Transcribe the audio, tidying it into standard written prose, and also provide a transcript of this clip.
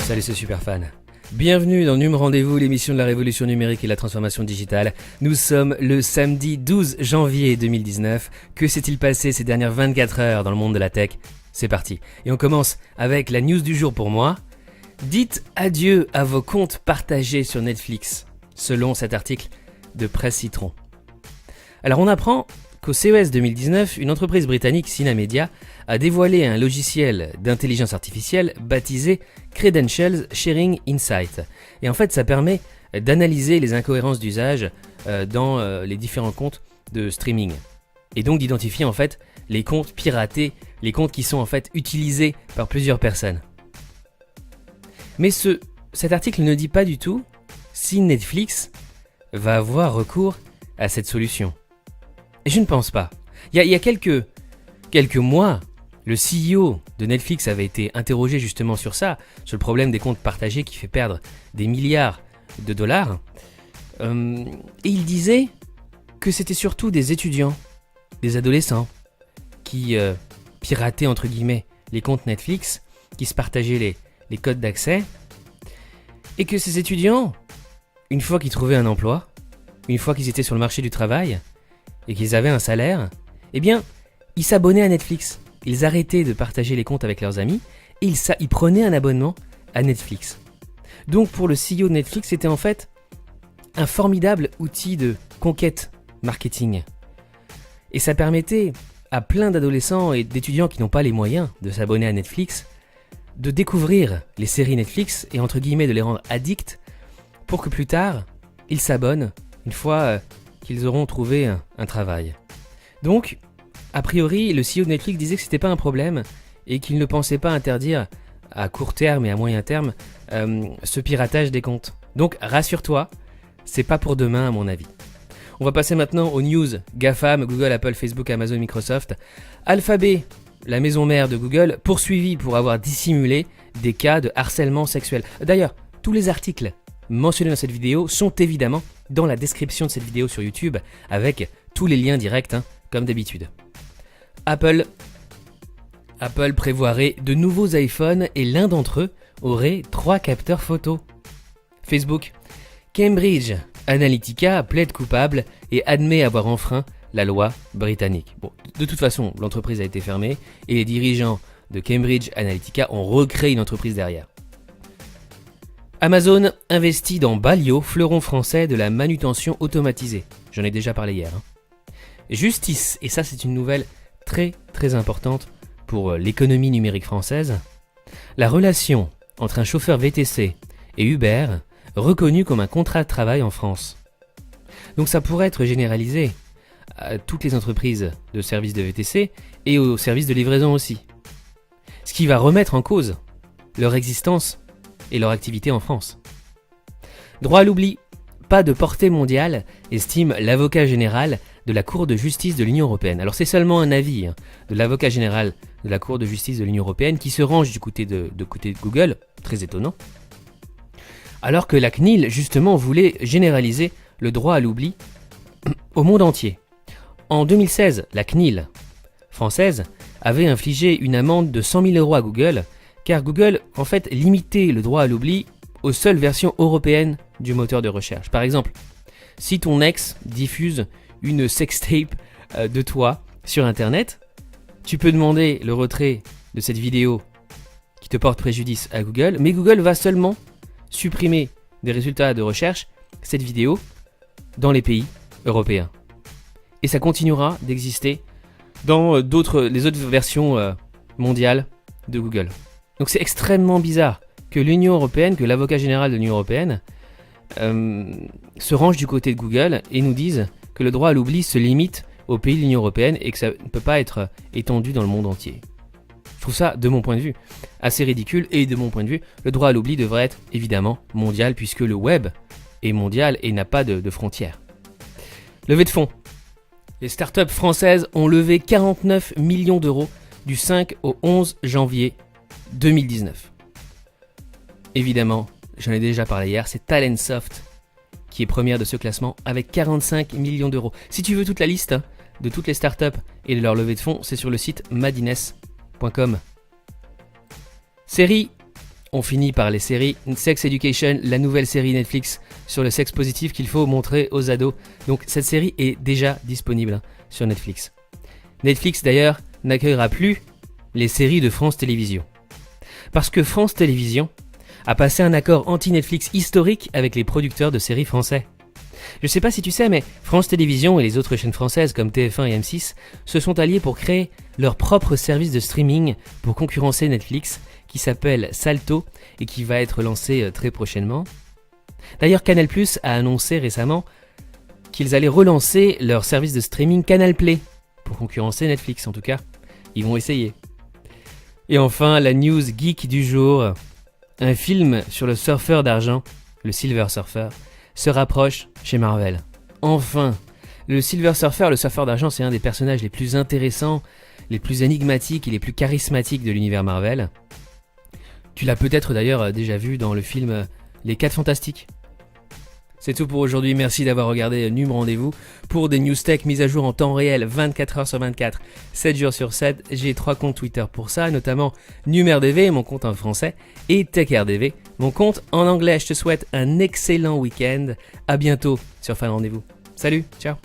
Salut, c'est Superfan. Bienvenue dans Num Rendez-vous, l'émission de la révolution numérique et la transformation digitale. Nous sommes le samedi 12 janvier 2019. Que s'est-il passé ces dernières 24 heures dans le monde de la tech? C'est parti. Et on commence avec la news du jour pour moi. Dites adieu à vos comptes partagés sur Netflix, selon cet article de Presse Citron. Alors on apprend qu'au CES 2019, une entreprise britannique, Synamedia, a dévoilé un logiciel d'intelligence artificielle baptisé Credentials Sharing Insight. Et en fait, ça permet d'analyser les incohérences d'usage dans les différents comptes de streaming. Et donc d'identifier en fait les comptes piratés, les comptes qui sont en fait utilisés par plusieurs personnes. Mais cet article ne dit pas du tout si Netflix va avoir recours à cette solution. Et je ne pense pas. Il y a quelques mois, le CEO de Netflix avait été interrogé justement sur ça, sur le problème des comptes partagés qui fait perdre des milliards de dollars. Et il disait que c'était surtout des étudiants, des adolescents, qui pirataient entre guillemets les comptes Netflix, qui se partageaient les codes d'accès, et que ces étudiants, une fois qu'ils trouvaient un emploi, une fois qu'ils étaient sur le marché du travail, et qu'ils avaient un salaire, eh bien, ils s'abonnaient à Netflix. Ils arrêtaient de partager les comptes avec leurs amis, et ils prenaient un abonnement à Netflix. Donc pour le CEO de Netflix, c'était en fait un formidable outil de conquête marketing. Et ça permettait à plein d'adolescents et d'étudiants qui n'ont pas les moyens de s'abonner à Netflix, de découvrir les séries Netflix et entre guillemets de les rendre addicts pour que plus tard, ils s'abonnent une fois qu'ils auront trouvé un travail. Donc, a priori, le CEO de Netflix disait que c'était pas un problème et qu'il ne pensait pas interdire à court terme et à moyen terme ce piratage des comptes. Donc, rassure-toi, c'est pas pour demain à mon avis. On va passer maintenant aux news GAFAM, Google, Apple, Facebook, Amazon, Microsoft. Alphabet, la maison mère de Google, poursuivie pour avoir dissimulé des cas de harcèlement sexuel. D'ailleurs, tous les articles mentionnés dans cette vidéo sont évidemment dans la description de cette vidéo sur YouTube avec tous les liens directs, comme d'habitude. Apple prévoirait de nouveaux iPhones et l'un d'entre eux aurait 3 capteurs photo. Facebook, Cambridge Analytica plaide coupable et admet avoir enfreint la loi britannique. Bon, de toute façon, l'entreprise a été fermée et les dirigeants de Cambridge Analytica ont recréé une entreprise derrière. Amazon investit dans Balio, fleuron français de la manutention automatisée. J'en ai déjà parlé hier. Justice, et ça c'est une nouvelle très très importante pour l'économie numérique française. La relation entre un chauffeur VTC et Uber reconnu comme un contrat de travail en France. Donc ça pourrait être généralisé à toutes les entreprises de services de VTC et aux services de livraison aussi. Ce qui va remettre en cause leur existence et leur activité en France. Droit à l'oubli, pas de portée mondiale, estime l'avocat général de la Cour de justice de l'Union européenne. Alors c'est seulement un avis de l'avocat général de la Cour de justice de l'Union européenne qui se range du côté de Google, très étonnant, alors que la CNIL justement voulait généraliser le droit à l'oubli au monde entier. En 2016, la CNIL française avait infligé une amende de 100 000 € à Google, car Google en fait limitait le droit à l'oubli aux seules versions européennes du moteur de recherche. Par exemple, si ton ex diffuse une sextape de toi sur internet, tu peux demander le retrait de cette vidéo qui te porte préjudice à Google, mais Google va seulement supprimer des résultats de recherche cette vidéo dans les pays européens. Et ça continuera d'exister dans les autres versions mondiales de Google. Donc c'est extrêmement bizarre que l'Union européenne, que l'avocat général de l'Union européenne se range du côté de Google et nous dise que le droit à l'oubli se limite aux pays de l'Union européenne et que ça ne peut pas être étendu dans le monde entier. Je trouve ça, de mon point de vue, assez ridicule et de mon point de vue, le droit à l'oubli devrait être évidemment mondial puisque le web est mondial et n'a pas de frontières. Levée de fonds. Les startups françaises ont levé 49 millions d'euros du 5 au 11 janvier 2019. Évidemment, j'en ai déjà parlé hier, c'est Talentsoft qui est première de ce classement avec 45 millions d'euros. Si tu veux toute la liste de toutes les startups et de leur levée de fonds, c'est sur le site madines.com. Série on finit par les séries. Sex Education, la nouvelle série Netflix sur le sexe positif qu'il faut montrer aux ados. Donc cette série est déjà disponible sur Netflix. Netflix d'ailleurs n'accueillera plus les séries de France Télévisions. Parce que France Télévisions a passé un accord anti-Netflix historique avec les producteurs de séries français. Je sais pas si tu sais, mais France Télévisions et les autres chaînes françaises comme TF1 et M6 se sont alliés pour créer leur propre service de streaming pour concurrencer Netflix qui s'appelle Salto et qui va être lancé très prochainement. D'ailleurs, Canal+ a annoncé récemment qu'ils allaient relancer leur service de streaming Canal Play pour concurrencer Netflix en tout cas. Ils vont essayer. Et enfin, la news geek du jour. Un film sur le surfeur d'argent, le Silver Surfer, se rapproche chez Marvel. Enfin, le Silver Surfer, le surfeur d'argent, c'est un des personnages les plus intéressants, les plus énigmatiques et les plus charismatiques de l'univers Marvel. Tu l'as peut-être d'ailleurs déjà vu dans le film Les 4 Fantastiques. C'est tout pour aujourd'hui, merci d'avoir regardé Num Rendez-vous. Pour des news tech mises à jour en temps réel, 24 heures sur 24, 7 jours sur 7, j'ai 3 comptes Twitter pour ça, notamment NumRDV, mon compte en français, et TechRDV, mon compte en anglais. Je te souhaite un excellent week-end, à bientôt sur Fan Rendez-vous. Salut, ciao.